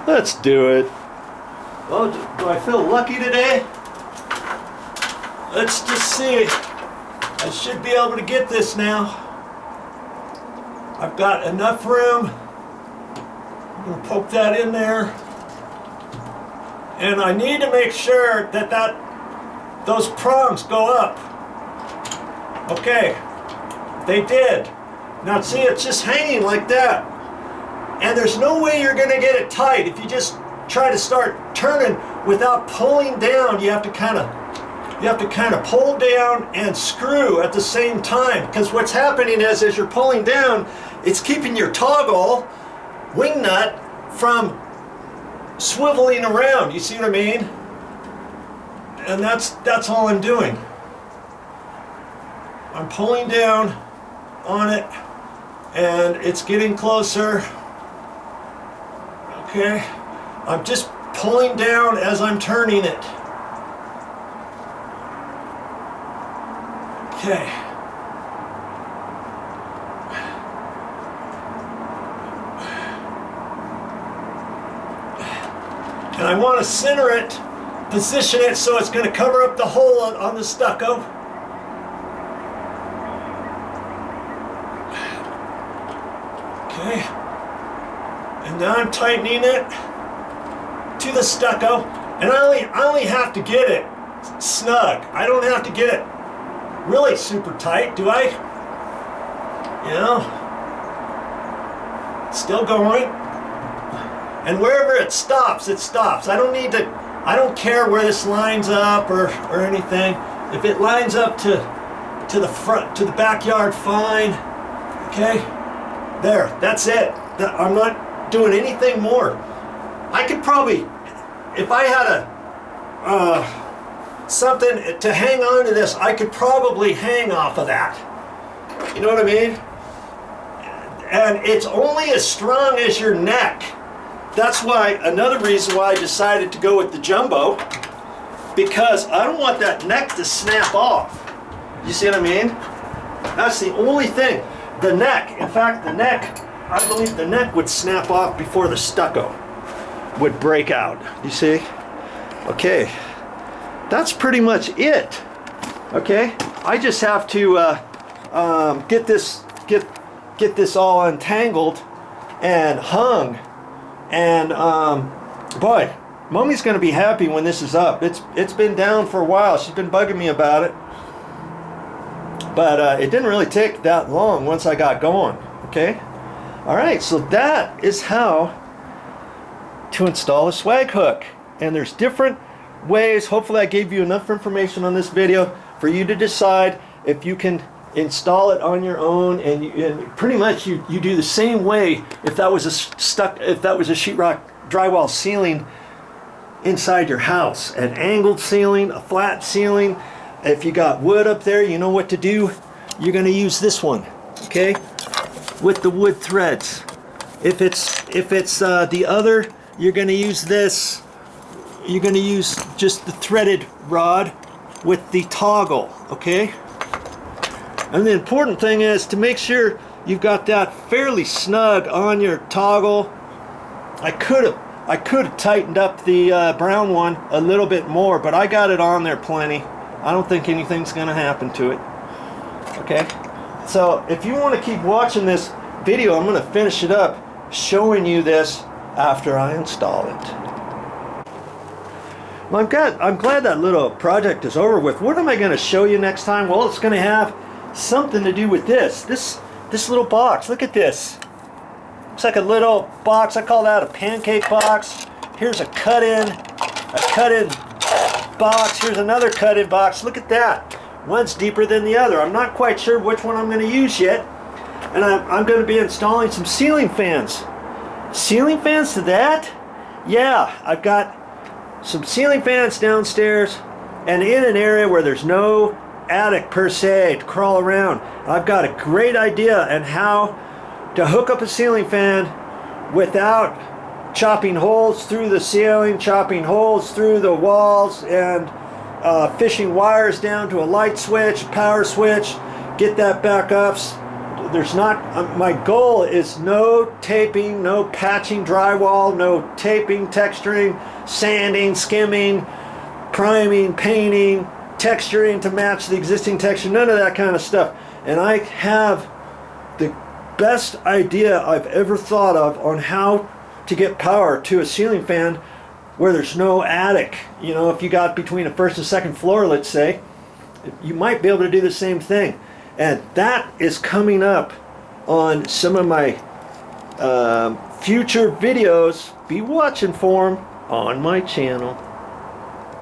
Let's do it. Well, do I feel lucky today? Let's just see. I should be able to get this now. I've got enough room. I'm going to poke that in there. And I need to make sure that those prongs go up. Okay, they did. Now see, it's just hanging like that. And there's no way you're going to get it tight if you just try to start turning without pulling down. You have to kind of pull down and screw at the same time, because what's happening is, as you're pulling down, it's keeping your toggle wing nut from swiveling around. You see what I mean? And that's all I'm doing. I'm pulling down on it, and it's getting closer. Okay, I'm just pulling down as I'm turning it. Okay. And I want to center it, position it so it's going to cover up the hole on the stucco. Okay. And now I'm tightening it to the stucco. And I only have to get it snug. I don't have to get it really super tight, do I? You know? Still going. And wherever it stops, it stops. I don't care where this lines up or anything. If it lines up to the front, to the backyard, fine. Okay? There, that's it. I'm not doing anything more. I could probably, if I had something to hang on to this, I could probably hang off of that. You know what I mean? And it's only as strong as your neck. That's why, another reason why I decided to go with the jumbo, because I don't want that neck to snap off. You see what I mean? That's the only thing. The neck, in fact, the neck, I believe the neck would snap off before the stucco would break out. You see? Okay. That's pretty much it. Okay? I just have to get this all untangled and hung. And boy, Mommy's gonna be happy when this is up. It's been down for a while. She's been bugging me about it, but it didn't really take that long once I got going. Okay, all right. So that is how to install a swag hook, and there's different ways. Hopefully, I gave you enough information on this video for you to decide if you can install it on your own, and pretty much you do the same way if that was a sheetrock drywall ceiling inside your house, an angled ceiling, a flat ceiling. If you got wood up there, you know what to do. You're going to use this one, okay, with the wood threads. If it's the other, you're going to use this. You're going to use just the threaded rod with the toggle, okay? And the important thing is to make sure you've got that fairly snug on your toggle. I could have tightened up the brown one a little bit more, but I got it on there plenty. I don't think anything's going to happen to it. Okay? So if you want to keep watching this video, I'm going to finish it up showing you this after I install it. Well, I'm glad that little project is over with. What am I going to show you next time? Well, it's going to have something to do with this little box. Look at this. It's like a little box. I call that a pancake box. Here's a cut-in box. Here's another cut-in box. Look at that. One's deeper than the other. I'm not quite sure which one I'm going to use yet. And I'm going to be installing some ceiling fans. Ceiling fans to that? Yeah, I've got some ceiling fans downstairs and in an area where there's no attic per se to crawl around. I've got a great idea on how to hook up a ceiling fan without chopping holes through the ceiling, chopping holes through the walls, and fishing wires down to a light switch, power switch, get that back up, there's not, my goal is no taping, no patching drywall, no taping, texturing, sanding, skimming, priming, painting, texturing to match the existing texture, none of that kind of stuff. And I have the best idea I've ever thought of on how to get power to a ceiling fan where there's no attic. You know, if you got between a first and second floor, let's say, you might be able to do the same thing. And that is coming up on some of my future videos. Be watching for them on my channel.